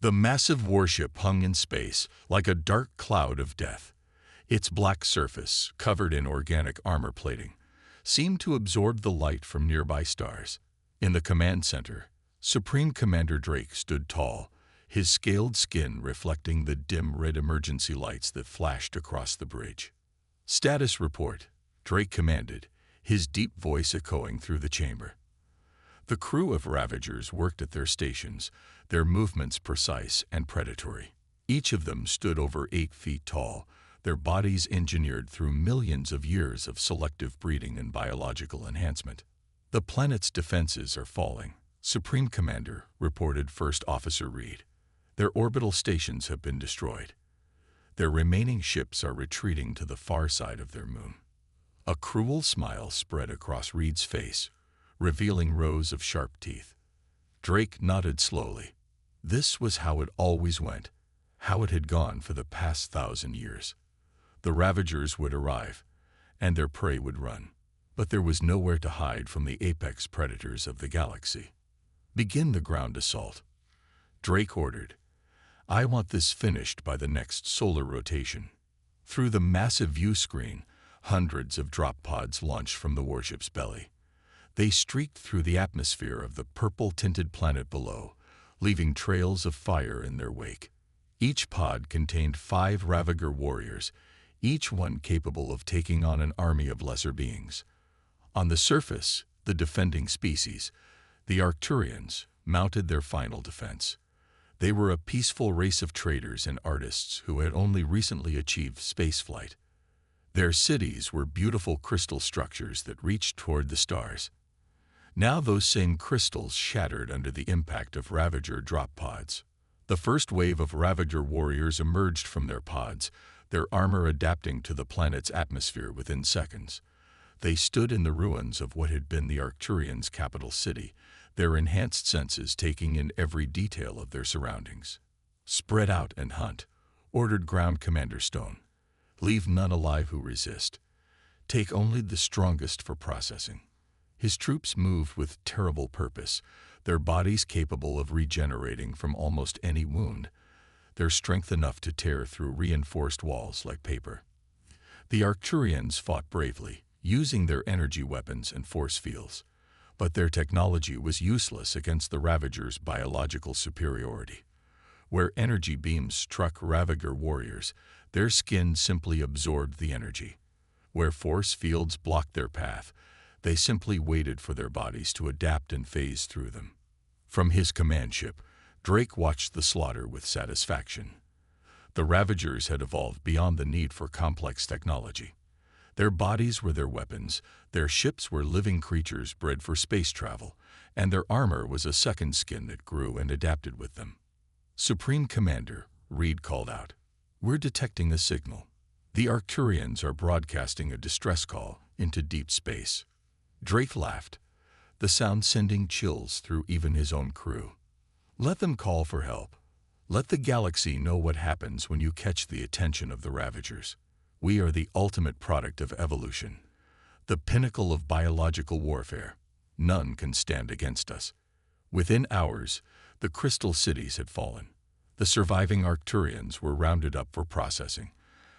The massive warship hung in space like a dark cloud of death. Its black surface, covered in organic armor plating, seemed to absorb the light from nearby stars. In the command center, Supreme Commander Drake stood tall, his scaled skin reflecting the dim red emergency lights that flashed across the bridge. "Status report," Drake commanded, his deep voice echoing through the chamber. The crew of Ravagers worked at their stations, their movements precise and predatory. Each of them stood over 8 feet tall, their bodies engineered through millions of years of selective breeding and biological enhancement. "The planet's defenses are falling," Supreme Commander reported First Officer Reed. "Their orbital stations have been destroyed. Their remaining ships are retreating to the far side of their moon." A cruel smile spread across Reed's face, revealing rows of sharp teeth. Drake nodded slowly. This was how it always went, how it had gone for the past 1,000 years. The Ravagers would arrive, and their prey would run. But there was nowhere to hide from the apex predators of the galaxy. "Begin the ground assault," Drake ordered. "I want this finished by the next solar rotation." Through the massive view screen, hundreds of drop pods launched from the warship's belly. They streaked through the atmosphere of the purple-tinted planet below, leaving trails of fire in their wake. Each pod contained 5 Ravager warriors, each one capable of taking on an army of lesser beings. On the surface, the defending species, the Arcturians, mounted their final defense. They were a peaceful race of traders and artists who had only recently achieved spaceflight. Their cities were beautiful crystal structures that reached toward the stars. Now those same crystals shattered under the impact of Ravager drop pods. The first wave of Ravager warriors emerged from their pods, their armor adapting to the planet's atmosphere within seconds. They stood in the ruins of what had been the Arcturians' capital city, their enhanced senses taking in every detail of their surroundings. "Spread out and hunt," ordered Ground Commander Stone. "Leave none alive who resist. Take only the strongest for processing." His troops moved with terrible purpose, their bodies capable of regenerating from almost any wound, their strength enough to tear through reinforced walls like paper. The Arcturians fought bravely, using their energy weapons and force fields, but their technology was useless against the Ravagers' biological superiority. Where energy beams struck Ravager warriors, their skin simply absorbed the energy. Where force fields blocked their path, they simply waited for their bodies to adapt and phase through them. From his command ship, Drake watched the slaughter with satisfaction. The Ravagers had evolved beyond the need for complex technology. Their bodies were their weapons, their ships were living creatures bred for space travel, and their armor was a second skin that grew and adapted with them. "Supreme Commander," Reed called out, "we're detecting a signal. The Arcturians are broadcasting a distress call into deep space." Drake laughed, the sound sending chills through even his own crew. "Let them call for help. Let the galaxy know what happens when you catch the attention of the Ravagers. We are the ultimate product of evolution, the pinnacle of biological warfare. None can stand against us." Within hours, the crystal cities had fallen. The surviving Arcturians were rounded up for processing,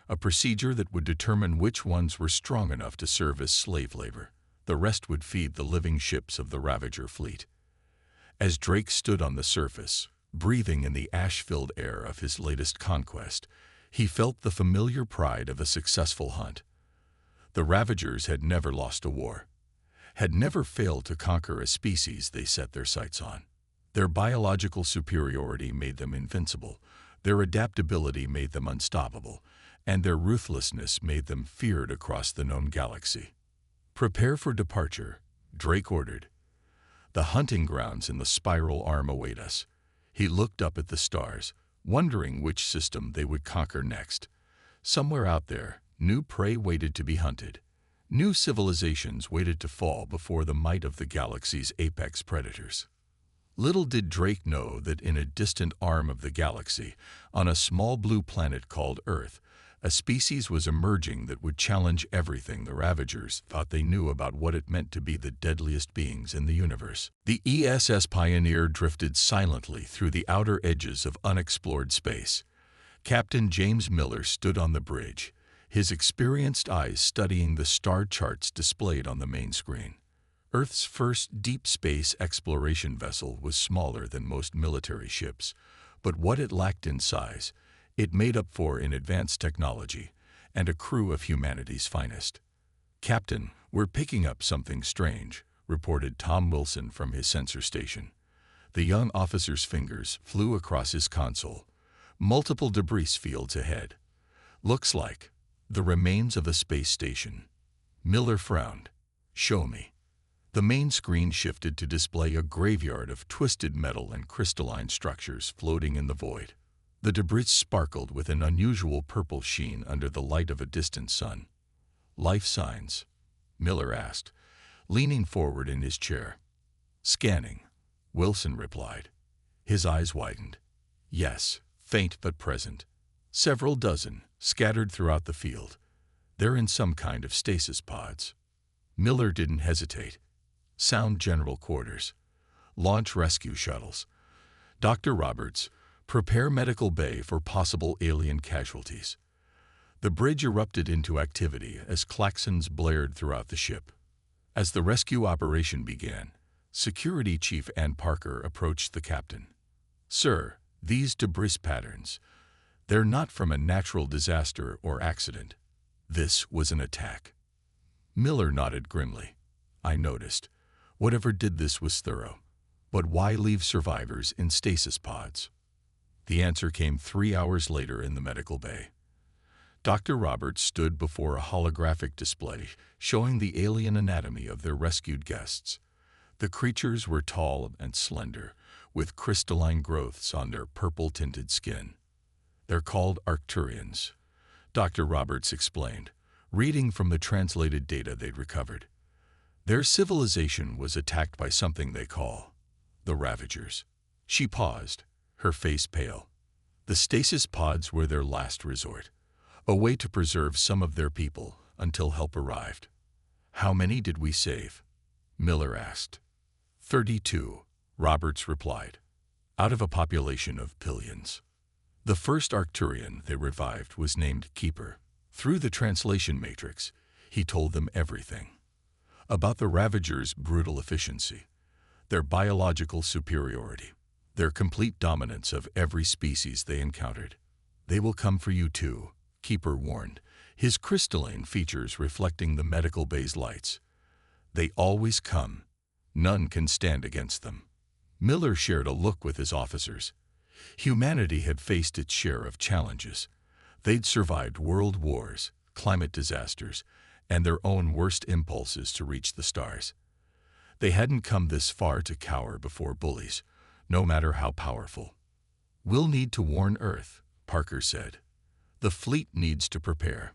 a procedure that would determine which ones were strong enough to serve as slave labor. The rest would feed the living ships of the Ravager fleet. As Drake stood on the surface, breathing in the ash-filled air of his latest conquest, he felt the familiar pride of a successful hunt. The Ravagers had never lost a war, had never failed to conquer a species they set their sights on. Their biological superiority made them invincible, their adaptability made them unstoppable, and their ruthlessness made them feared across the known galaxy. "Prepare for departure," Drake ordered. "The hunting grounds in the spiral arm await us." He looked up at the stars, wondering which system they would conquer next. Somewhere out there, new prey waited to be hunted. New civilizations waited to fall before the might of the galaxy's apex predators. Little did Drake know that in a distant arm of the galaxy, on a small blue planet called Earth, A species was emerging that would challenge everything the Ravagers thought they knew about what it meant to be the deadliest beings in the universe. The ESS Pioneer drifted silently through the outer edges of unexplored space. Captain James Miller stood on the bridge, his experienced eyes studying the star charts displayed on the main screen. Earth's first deep space exploration vessel was smaller than most military ships, but what it lacked in size, it made up for in advanced technology and a crew of humanity's finest. "Captain, we're picking up something strange," reported Tom Wilson from his sensor station. The young officer's fingers flew across his console. Multiple debris fields ahead. "Looks like the remains of a space station." Miller frowned. "Show me." The main screen shifted to display a graveyard of twisted metal and crystalline structures floating in the void. The debris sparkled with an unusual purple sheen under the light of a distant sun. "Life signs?" Miller asked, leaning forward in his chair. "Scanning," Wilson replied. His eyes widened. "Yes, faint but present. Several dozen, scattered throughout the field. They're in some kind of stasis pods." Miller didn't hesitate. "Sound general quarters. Launch rescue shuttles. Dr. Roberts, prepare medical bay for possible alien casualties." The bridge erupted into activity as klaxons blared throughout the ship. As the rescue operation began, Security Chief Ann Parker approached the captain. "Sir, these debris patterns, they're not from a natural disaster or accident. This was an attack." Miller nodded grimly. "I noticed. Whatever did this was thorough. But why leave survivors in stasis pods?" The answer came 3 hours later in the medical bay. Dr. Roberts stood before a holographic display showing the alien anatomy of their rescued guests. The creatures were tall and slender, with crystalline growths on their purple-tinted skin. "They're called Arcturians," Dr. Roberts explained, reading from the translated data they'd recovered. "Their civilization was attacked by something they call the Ravagers." She paused, her face pale. "The stasis pods were their last resort, a way to preserve some of their people until help arrived." "How many did we save?" Miller asked. 32, Roberts replied, "out of a population of billions." The first Arcturian they revived was named Keeper. Through the translation matrix, he told them everything. About the Ravagers' brutal efficiency, their biological superiority, their complete dominance of every species they encountered. "They will come for you too," Keeper warned, his crystalline features reflecting the medical bay's lights. "They always come. None can stand against them." Miller shared a look with his officers. Humanity had faced its share of challenges. They'd survived world wars, climate disasters, and their own worst impulses to reach the stars. They hadn't come this far to cower before bullies, no matter how powerful. "We'll need to warn Earth," Parker said. "The fleet needs to prepare."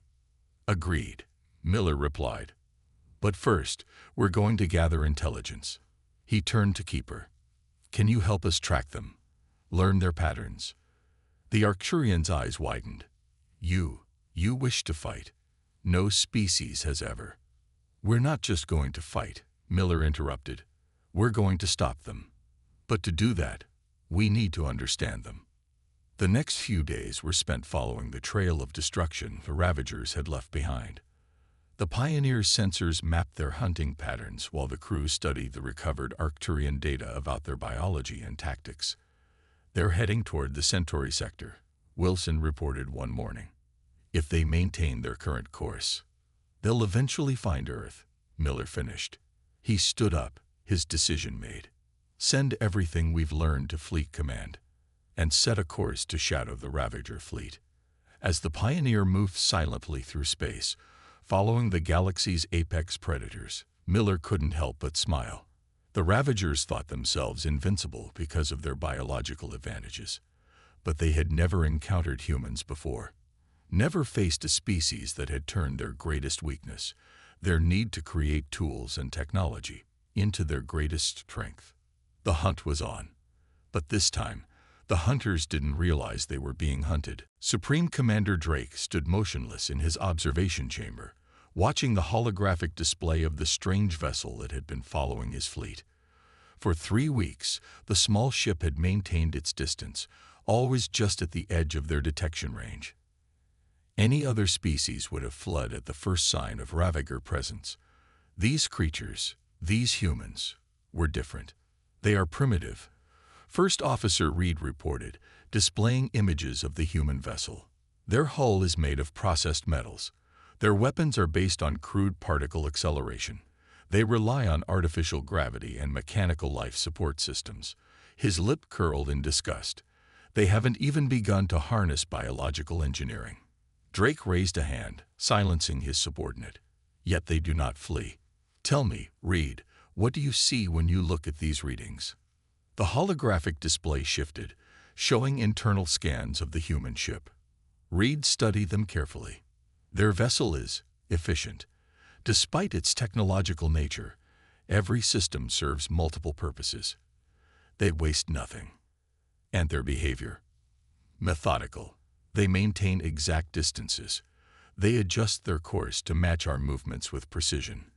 "Agreed," Miller replied. "But first, we're going to gather intelligence." He turned to Keeper. "Can you help us track them? Learn their patterns?" The Arcturian's eyes widened. You wish to fight. No species has ever." "We're not just going to fight," Miller interrupted. "We're going to stop them. But to do that, we need to understand them." The next few days were spent following the trail of destruction the Ravagers had left behind. The Pioneer's sensors mapped their hunting patterns while the crew studied the recovered Arcturian data about their biology and tactics. "They're heading toward the Centauri sector," Wilson reported one morning. "If they maintain their current course, they'll eventually find Earth," Miller finished. He stood up, his decision made. "Send everything we've learned to Fleet Command, and set a course to shadow the Ravager fleet." As the Pioneer moved silently through space, following the galaxy's apex predators, Miller couldn't help but smile. The Ravagers thought themselves invincible because of their biological advantages, but they had never encountered humans before. Never faced a species that had turned their greatest weakness, their need to create tools and technology, into their greatest strength. The hunt was on. But this time, The hunters didn't realize they were being hunted. Supreme Commander Drake stood motionless in his observation chamber, watching the holographic display of the strange vessel that had been following his fleet. For 3 weeks, the small ship had maintained its distance, always just at the edge of their detection range. Any other species would have fled at the first sign of Ravager presence. These creatures, these humans, were different. They are primitive. First Officer Reed reported, displaying images of the human vessel. Their hull is made of processed metals. Their weapons are based on crude particle acceleration. They rely on artificial gravity and mechanical life support systems. His lip curled in disgust. They haven't even begun to harness biological engineering. Drake raised a hand, silencing his subordinate. Yet they do not flee. Tell me, Reed, what do you see when you look at these readings? The holographic display shifted, showing internal scans of the human ship. Reed studied them carefully. Their vessel is efficient. Despite its technological nature, every system serves multiple purposes. They waste nothing. And their behavior? Methodical. They maintain exact distances. They adjust their course to match our movements with precision.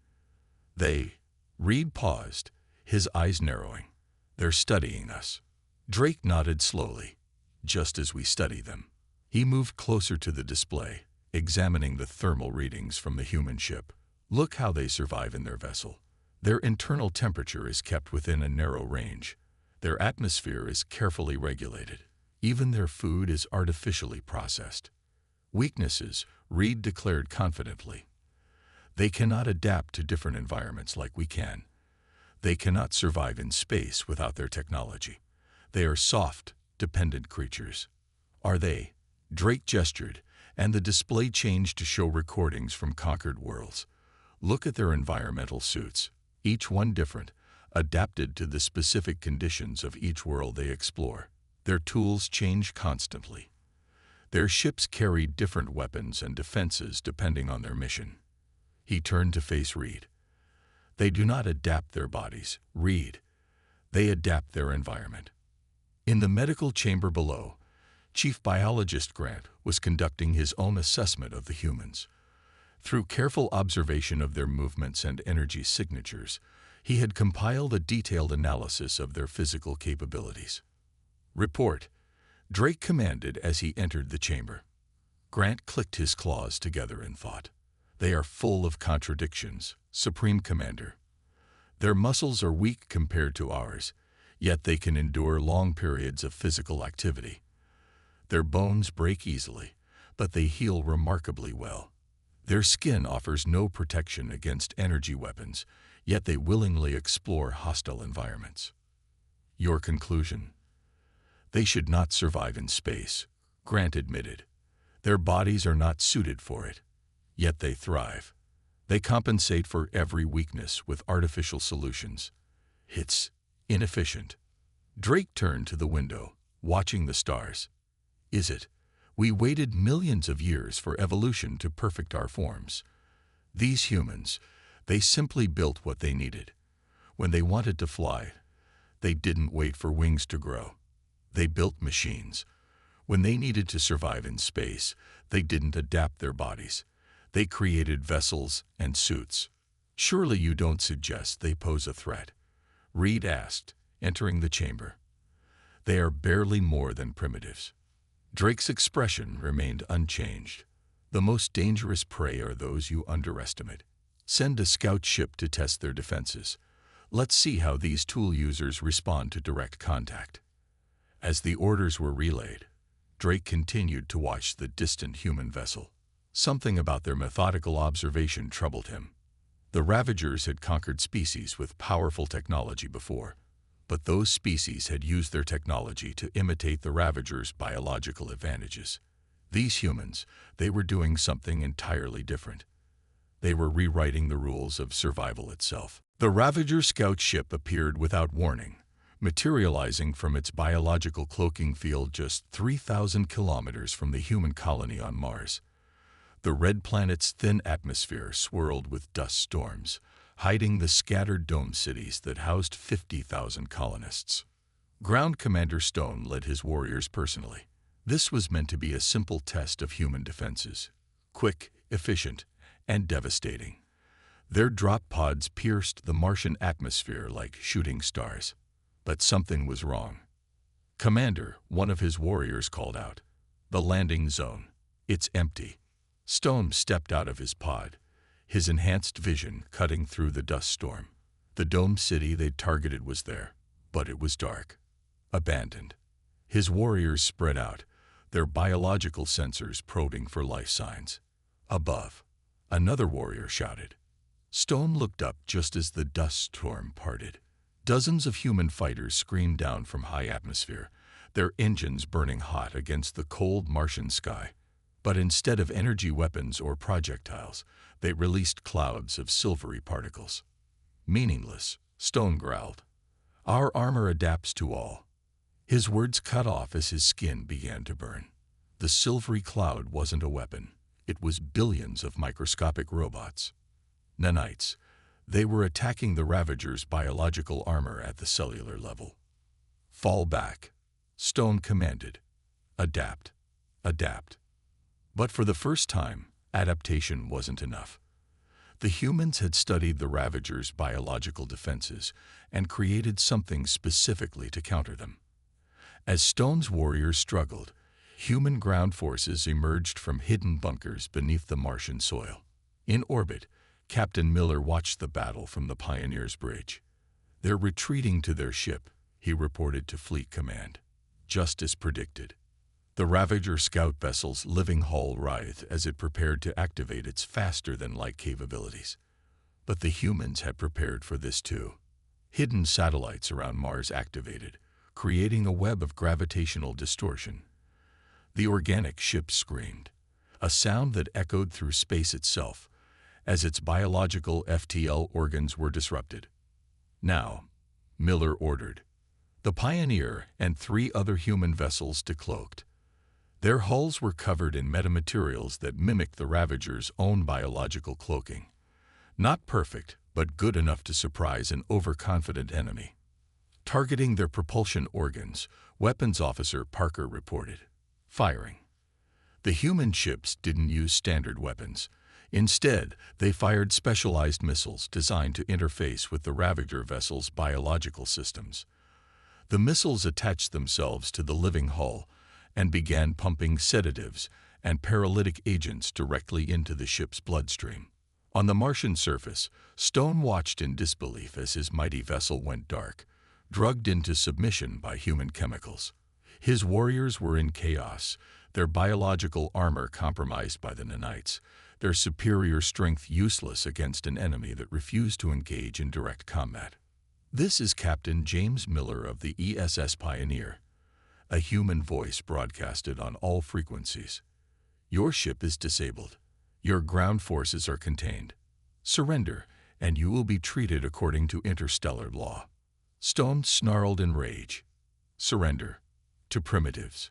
Reed paused, his eyes narrowing. They're studying us. Drake nodded slowly, just as we study them. He moved closer to the display, examining the thermal readings from the human ship. Look how they survive in their vessel. Their internal temperature is kept within a narrow range. Their atmosphere is carefully regulated. Even their food is artificially processed. Weaknesses, Reed declared confidently. They cannot adapt to different environments like we can. They cannot survive in space without their technology. They are soft, dependent creatures. Are they? Drake gestured, and the display changed to show recordings from conquered worlds. Look at their environmental suits, each one different, adapted to the specific conditions of each world they explore. Their tools change constantly. Their ships carry different weapons and defenses depending on their mission. He turned to face Reed. They do not adapt their bodies, Reed. They adapt their environment. In the medical chamber below, Chief Biologist Grant was conducting his own assessment of the humans. Through careful observation of their movements and energy signatures, he had compiled a detailed analysis of their physical capabilities. Report, Drake commanded as he entered the chamber. Grant clicked his claws together in thought. They are full of contradictions, Supreme Commander. Their muscles are weak compared to ours, yet they can endure long periods of physical activity. Their bones break easily, but they heal remarkably well. Their skin offers no protection against energy weapons, yet they willingly explore hostile environments. Your conclusion? They should not survive in space, Grant admitted. Their bodies are not suited for it, yet they thrive. They compensate for every weakness with artificial solutions. It's inefficient. Drake turned to the window, watching the stars. Is it? We waited millions of years for evolution to perfect our forms. These humans, they simply built what they needed. When they wanted to fly, they didn't wait for wings to grow. They built machines. When they needed to survive in space, they didn't adapt their bodies. They created vessels and suits. Surely you don't suggest they pose a threat? Reed asked, entering the chamber. They are barely more than primitives. Drake's expression remained unchanged. The most dangerous prey are those you underestimate. Send a scout ship to test their defenses. Let's see how these tool users respond to direct contact. As the orders were relayed, Drake continued to watch the distant human vessel. Something about their methodical observation troubled him. The Ravagers had conquered species with powerful technology before, but those species had used their technology to imitate the Ravagers' biological advantages. These humans, they were doing something entirely different. They were rewriting the rules of survival itself. The Ravager scout ship appeared without warning, materializing from its biological cloaking field just 3,000 kilometers from the human colony on Mars. The red planet's thin atmosphere swirled with dust storms, hiding the scattered dome cities that housed 50,000 colonists. Ground Commander Stone led his warriors personally. This was meant to be a simple test of human defenses. Quick, efficient, and devastating. Their drop pods pierced the Martian atmosphere like shooting stars. But something was wrong. "Commander," one of his warriors called out. "The landing zone. It's empty." Stone stepped out of his pod, his enhanced vision cutting through the dust storm. The domed city they'd targeted was there, but it was dark. Abandoned. His warriors spread out, their biological sensors probing for life signs. Above, another warrior shouted. Stone looked up just as the dust storm parted. Dozens of human fighters screamed down from high atmosphere, their engines burning hot against the cold Martian sky. But instead of energy weapons or projectiles, they released clouds of silvery particles. "Meaningless," Stone growled. "Our armor adapts to all." His words cut off as his skin began to burn. The silvery cloud wasn't a weapon. It was billions of microscopic robots. Nanites. They were attacking the Ravagers' biological armor at the cellular level. "Fall back," Stone commanded. "Adapt. Adapt." But for the first time, adaptation wasn't enough. The humans had studied the Ravagers' biological defenses and created something specifically to counter them. As Stone's warriors struggled, human ground forces emerged from hidden bunkers beneath the Martian soil. In orbit, Captain Miller watched the battle from the Pioneer's bridge. "They're retreating to their ship," he reported to Fleet Command. Just as predicted. The Ravager scout vessel's living hull writhed as it prepared to activate its faster-than-light capabilities. But the humans had prepared for this too. Hidden satellites around Mars activated, creating a web of gravitational distortion. The organic ship screamed, a sound that echoed through space itself, as its biological FTL organs were disrupted. "Now," Miller ordered. The Pioneer and 3 other human vessels decloaked. Their hulls were covered in metamaterials that mimicked the Ravagers' own biological cloaking. Not perfect, but good enough to surprise an overconfident enemy. Targeting their propulsion organs, Weapons Officer Parker reported. Firing. The human ships didn't use standard weapons. Instead, they fired specialized missiles designed to interface with the Ravager vessel's biological systems. The missiles attached themselves to the living hull and began pumping sedatives and paralytic agents directly into the ship's bloodstream. On the Martian surface, Stone watched in disbelief as his mighty vessel went dark, drugged into submission by human chemicals. His warriors were in chaos, their biological armor compromised by the nanites, their superior strength useless against an enemy that refused to engage in direct combat. "This is Captain James Miller of the ESS Pioneer," a human voice broadcasted on all frequencies. "Your ship is disabled. Your ground forces are contained. Surrender, and you will be treated according to interstellar law." Stone snarled in rage. Surrender. To primitives.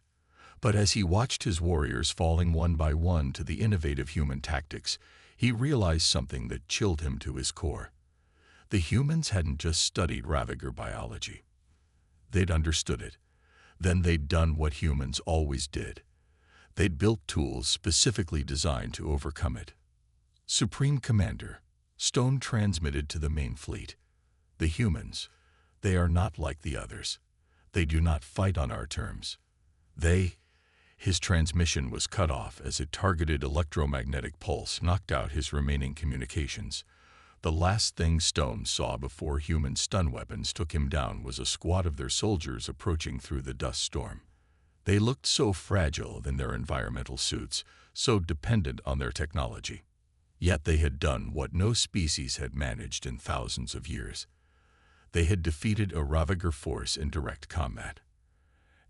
But as he watched his warriors falling one by one to the innovative human tactics, he realized something that chilled him to his core. The humans hadn't just studied Ravager biology. They'd understood it. Then they'd done what humans always did. They'd built tools specifically designed to overcome it. "Supreme Commander," Stone transmitted to the main fleet. "The humans, they are not like the others. They do not fight on our terms. His transmission was cut off as a targeted electromagnetic pulse knocked out his remaining communications. The last thing Stone saw before human stun weapons took him down was a squad of their soldiers approaching through the dust storm. They looked so fragile in their environmental suits, so dependent on their technology. Yet they had done what no species had managed in thousands of years. They had defeated a Ravager force in direct combat.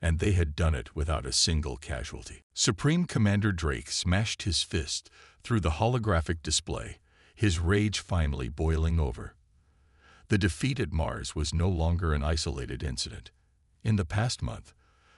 And they had done it without a single casualty. Supreme Commander Drake smashed his fist through the holographic display, his rage finally boiling over. The defeat at Mars was no longer an isolated incident. In the past month,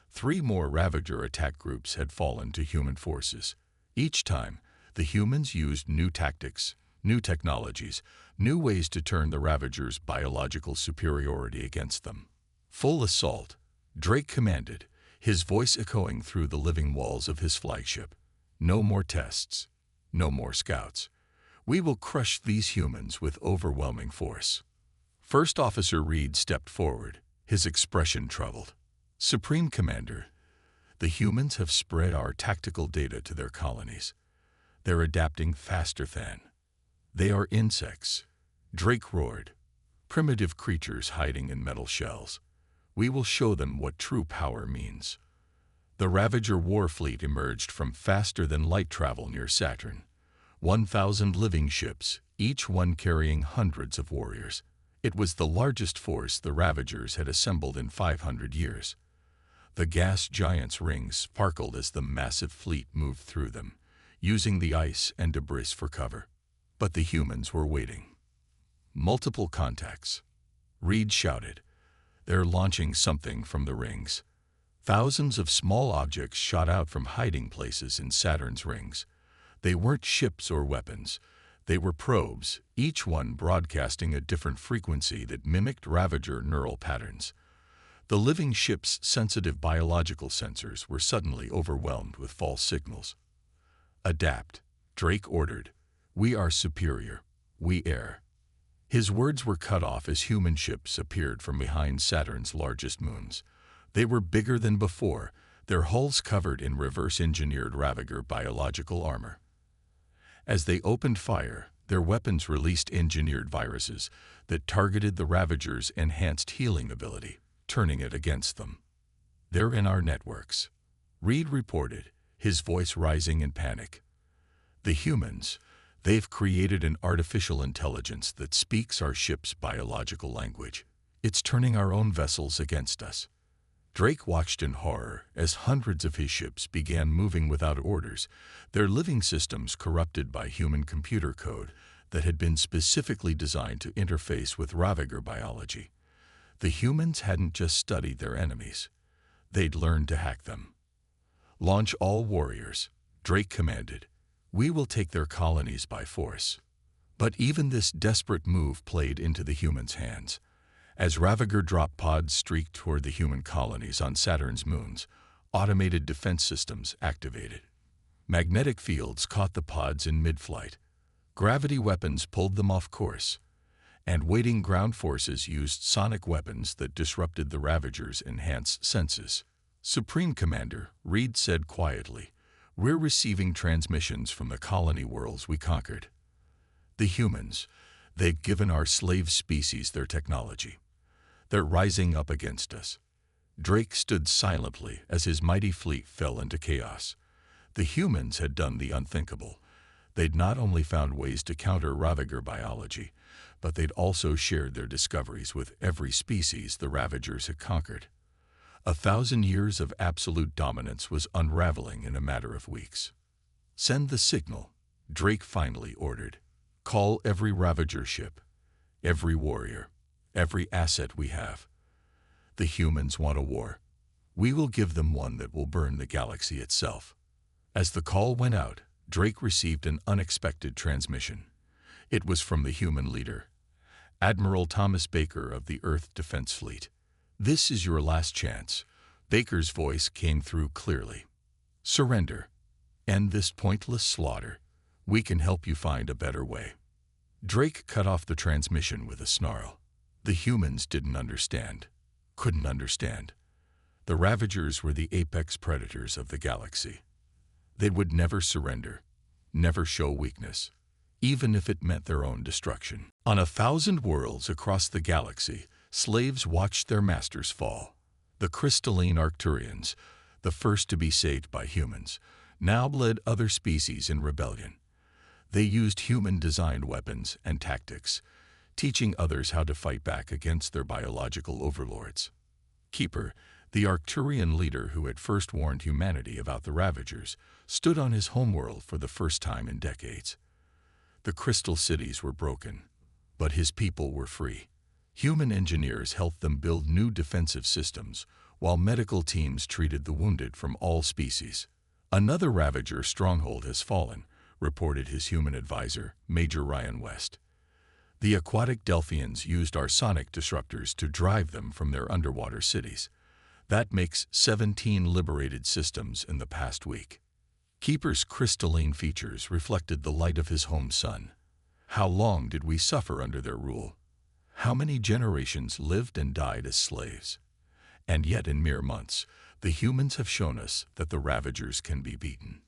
3 more Ravager attack groups had fallen to human forces. Each time, the humans used new tactics, new technologies, new ways to turn the Ravagers' biological superiority against them. Full assault, Drake commanded, his voice echoing through the living walls of his flagship. No more tests. No more scouts. We will crush these humans with overwhelming force. First Officer Reed stepped forward, his expression troubled. Supreme Commander, the humans have spread our tactical data to their colonies. They're adapting faster than. They are insects. Drake roared. Primitive creatures hiding in metal shells. We will show them what true power means. The Ravager war fleet emerged from faster-than-light travel near Saturn. 1,000 living ships, each one carrying hundreds of warriors. It was the largest force the Ravagers had assembled in 500 years. The gas giants' rings sparkled as the massive fleet moved through them, using the ice and debris for cover. But the humans were waiting. Multiple contacts. Reed shouted. They're launching something from the rings. Thousands of small objects shot out from hiding places in Saturn's rings. They weren't ships or weapons. They were probes, each one broadcasting a different frequency that mimicked Ravager neural patterns. The living ship's sensitive biological sensors were suddenly overwhelmed with false signals. Adapt, Drake ordered. We are superior. We err. His words were cut off as human ships appeared from behind Saturn's largest moons. They were bigger than before, their hulls covered in reverse-engineered Ravager biological armor. As they opened fire, their weapons released engineered viruses that targeted the Ravager's enhanced healing ability, turning it against them. They're in our networks, Reed reported, his voice rising in panic. The humans, they've created an artificial intelligence that speaks our ship's biological language. It's turning our own vessels against us. Drake watched in horror as hundreds of his ships began moving without orders, their living systems corrupted by human computer code that had been specifically designed to interface with Ravager biology. The humans hadn't just studied their enemies. They'd learned to hack them. Launch all warriors, Drake commanded. We will take their colonies by force. But even this desperate move played into the humans' hands. As Ravager drop pods streaked toward the human colonies on Saturn's moons, automated defense systems activated. Magnetic fields caught the pods in mid-flight. Gravity weapons pulled them off course. And waiting ground forces used sonic weapons that disrupted the Ravagers' enhanced senses. Supreme Commander, Reed said quietly, we're receiving transmissions from the colony worlds we conquered. The humans, they've given our slave species their technology. They're rising up against us. Drake stood silently as his mighty fleet fell into chaos. The humans had done the unthinkable. They'd not only found ways to counter Ravager biology, but they'd also shared their discoveries with every species the Ravagers had conquered. 1,000 years of absolute dominance was unraveling in a matter of weeks. Send the signal, Drake finally ordered. Call every Ravager ship, every warrior, every asset we have. The humans want a war. We will give them one that will burn the galaxy itself. As the call went out, Drake received an unexpected transmission. It was from the human leader, Admiral Thomas Baker of the Earth Defense Fleet. This is your last chance. Baker's voice came through clearly. Surrender. End this pointless slaughter. We can help you find a better way. Drake cut off the transmission with a snarl. The humans didn't understand. Couldn't understand. The Ravagers were the apex predators of the galaxy. They would never surrender, never show weakness, even if it meant their own destruction. On 1,000 worlds across the galaxy, slaves watched their masters fall. The crystalline Arcturians, the first to be saved by humans, now led other species in rebellion. They used human-designed weapons and tactics, teaching others how to fight back against their biological overlords. Keeper, the Arcturian leader who had first warned humanity about the Ravagers, stood on his homeworld for the first time in decades. The crystal cities were broken, but his people were free. Human engineers helped them build new defensive systems, while medical teams treated the wounded from all species. Another Ravager stronghold has fallen, reported his human advisor, Major Ryan West. The aquatic Delphians used our sonic disruptors to drive them from their underwater cities. That makes 17 liberated systems in the past week. Keeper's crystalline features reflected the light of his home sun. How long did we suffer under their rule? How many generations lived and died as slaves? And yet in mere months, the humans have shown us that the Ravagers can be beaten.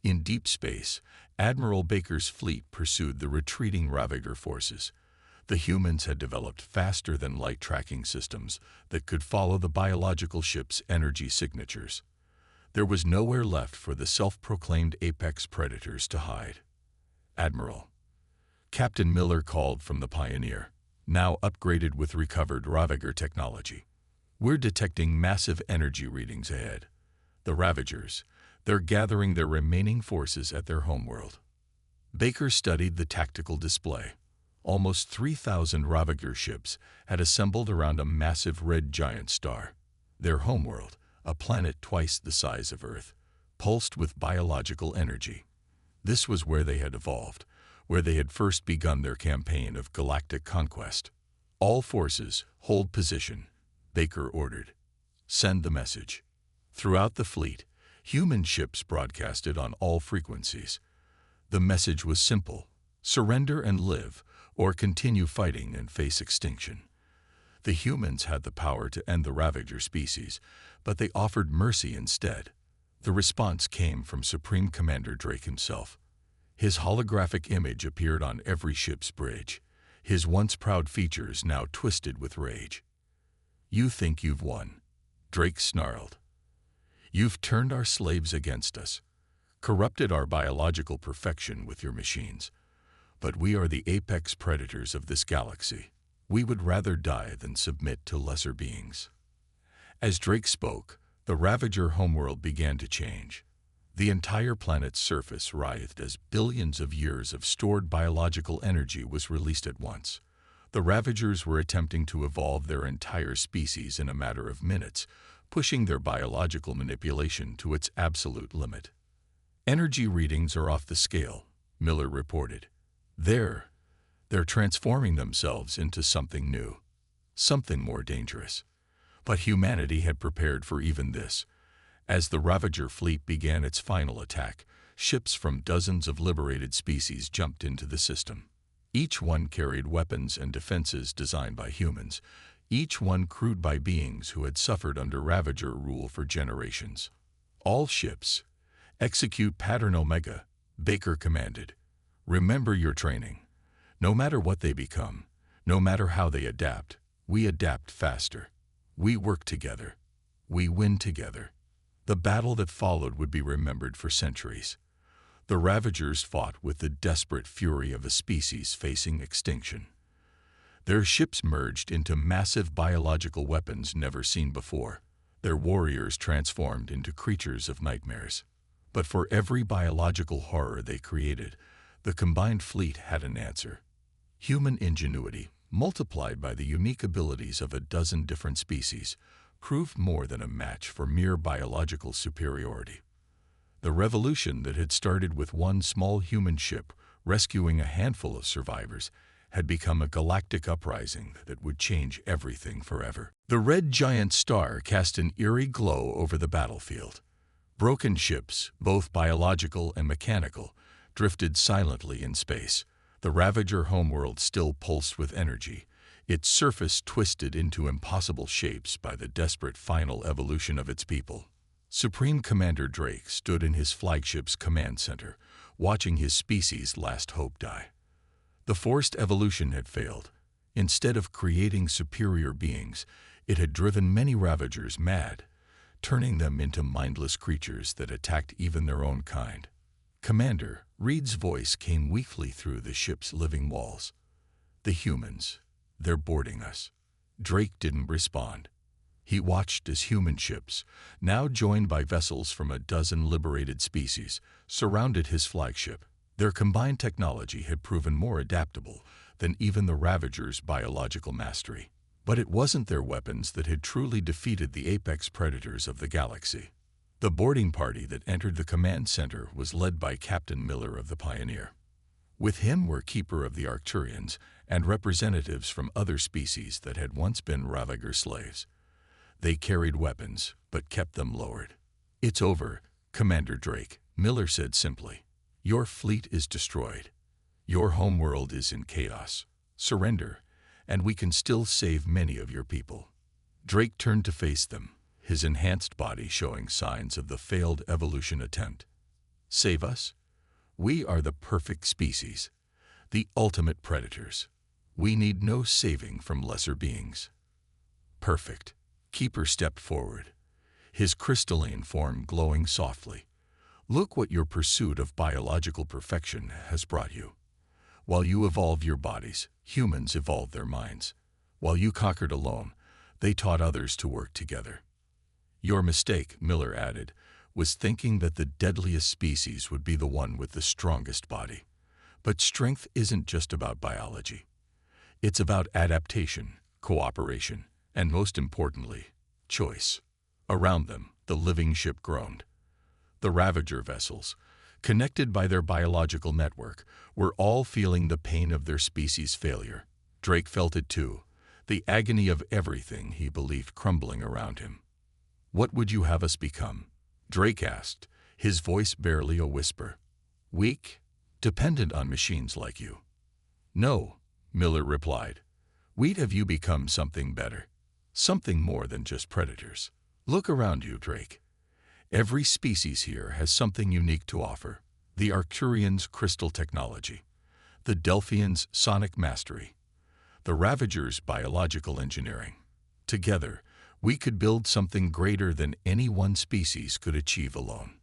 In deep space, Admiral Baker's fleet pursued the retreating Ravager forces. The humans had developed faster-than-light tracking systems that could follow the biological ship's energy signatures. There was nowhere left for the self-proclaimed apex predators to hide. "Admiral," Captain Miller called from the Pioneer, now upgraded with recovered Ravager technology. "We're detecting massive energy readings ahead. The Ravagers, they're gathering their remaining forces at their homeworld." Baker studied the tactical display. Almost 3,000 Ravager ships had assembled around a massive red giant star. Their homeworld, a planet twice the size of Earth, pulsed with biological energy. This was where they had evolved, where they had first begun their campaign of galactic conquest. "All forces, hold position," Baker ordered. "Send the message." Throughout the fleet, human ships broadcasted on all frequencies. The message was simple: surrender and live, or continue fighting and face extinction. The humans had the power to end the Ravager species, but they offered mercy instead. The response came from Supreme Commander Drake himself. His holographic image appeared on every ship's bridge, his once proud features now twisted with rage. "You think you've won," Drake snarled. "You've turned our slaves against us, corrupted our biological perfection with your machines. But we are the apex predators of this galaxy. We would rather die than submit to lesser beings." As Drake spoke, the Ravager homeworld began to change. The entire planet's surface writhed as billions of years of stored biological energy was released at once. The Ravagers were attempting to evolve their entire species in a matter of minutes, pushing their biological manipulation to its absolute limit. "Energy readings are off the scale," Miller reported. They're transforming themselves into something new, something more dangerous." But humanity had prepared for even this. As the Ravager fleet began its final attack, ships from dozens of liberated species jumped into the system. Each one carried weapons and defenses designed by humans, each one crewed by beings who had suffered under Ravager rule for generations. "All ships, execute Pattern Omega," Baker commanded. "Remember your training. No matter what they become, no matter how they adapt, we adapt faster. We work together. We win together." The battle that followed would be remembered for centuries. The Ravagers fought with the desperate fury of a species facing extinction. Their ships merged into massive biological weapons never seen before. Their warriors transformed into creatures of nightmares. But for every biological horror they created, the combined fleet had an answer. Human ingenuity, multiplied by the unique abilities of a dozen different species, proved more than a match for mere biological superiority. The revolution that had started with one small human ship rescuing a handful of survivors had become a galactic uprising that would change everything forever. The red giant star cast an eerie glow over the battlefield. Broken ships, both biological and mechanical, drifted silently in space. The Ravager homeworld still pulsed with energy, its surface twisted into impossible shapes by the desperate final evolution of its people. Supreme Commander Drake stood in his flagship's command center, watching his species' last hope die. The forced evolution had failed. Instead of creating superior beings, it had driven many Ravagers mad, turning them into mindless creatures that attacked even their own kind. "Commander," Reed's voice came weakly through the ship's living walls. "The humans, they're boarding us." Drake didn't respond. He watched as human ships, now joined by vessels from a dozen liberated species, surrounded his flagship. Their combined technology had proven more adaptable than even the Ravagers' biological mastery. But it wasn't their weapons that had truly defeated the apex predators of the galaxy. The boarding party that entered the command center was led by Captain Miller of the Pioneer. With him were Keeper of the Arcturians and representatives from other species that had once been Ravager slaves. They carried weapons, but kept them lowered. "It's over, Commander Drake," Miller said simply. "Your fleet is destroyed. Your homeworld is in chaos. Surrender, and we can still save many of your people." Drake turned to face them, his enhanced body showing signs of the failed evolution attempt. "Save us? We are the perfect species, the ultimate predators. We need no saving from lesser beings." "Perfect." Keeper stepped forward, his crystalline form glowing softly. "Look what your pursuit of biological perfection has brought you. While you evolve your bodies, humans evolve their minds. While you conquered alone, they taught others to work together." "Your mistake," Miller added, "was thinking that the deadliest species would be the one with the strongest body. But strength isn't just about biology. It's about adaptation, cooperation, and most importantly, choice." Around them, the living ship groaned. The Ravager vessels, connected by their biological network, were all feeling the pain of their species' failure. Drake felt it too, the agony of everything he believed crumbling around him. "What would you have us become?" Drake asked, his voice barely a whisper. "Weak? Dependent on machines like you?" "No," Miller replied. "We'd have you become something better. Something more than just predators. Look around you, Drake. Every species here has something unique to offer. The Arcturians' crystal technology, the Delphians' sonic mastery, the Ravagers' biological engineering. Together, we could build something greater than any one species could achieve alone."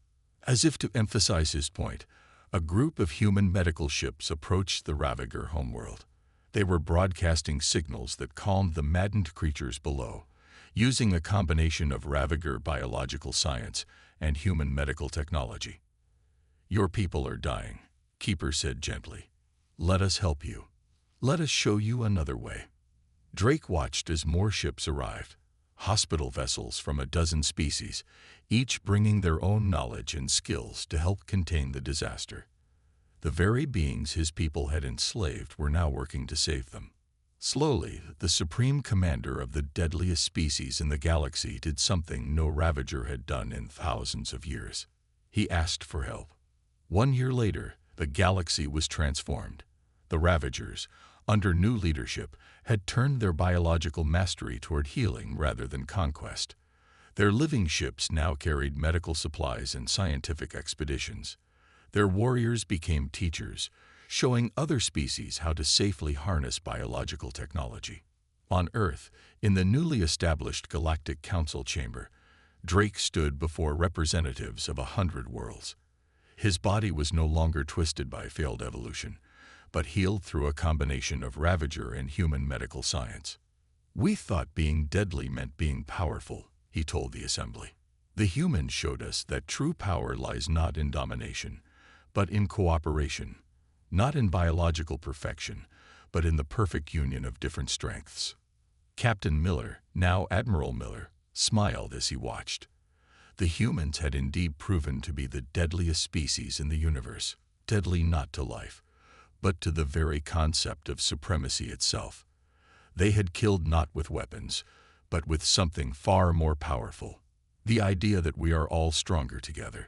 As if to emphasize his point, a group of human medical ships approached the Ravager homeworld. They were broadcasting signals that calmed the maddened creatures below, using a combination of Ravager biological science and human medical technology. "Your people are dying," Keeper said gently. "Let us help you. Let us show you another way." Drake watched as more ships arrived, hospital vessels from a dozen species, each bringing their own knowledge and skills to help contain the disaster. The very beings his people had enslaved were now working to save them. Slowly, the supreme commander of the deadliest species in the galaxy did something no Ravager had done in thousands of years. He asked for help. 1 year later, the galaxy was transformed. The Ravagers, under new leadership, had turned their biological mastery toward healing rather than conquest. Their living ships now carried medical supplies and scientific expeditions. Their warriors became teachers, showing other species how to safely harness biological technology. On Earth, in the newly established Galactic Council chamber, Drake stood before representatives of 100 worlds. His body was no longer twisted by failed evolution, but healed through a combination of Ravager and human medical science. "We thought being deadly meant being powerful," he told the assembly. "The humans showed us that true power lies not in domination, but in cooperation, not in biological perfection, but in the perfect union of different strengths." Captain Miller, now Admiral Miller, smiled as he watched. The humans had indeed proven to be the deadliest species in the universe, deadly not to life, but to the very concept of supremacy itself. They had killed not with weapons, but with something far more powerful, the idea that we are all stronger together.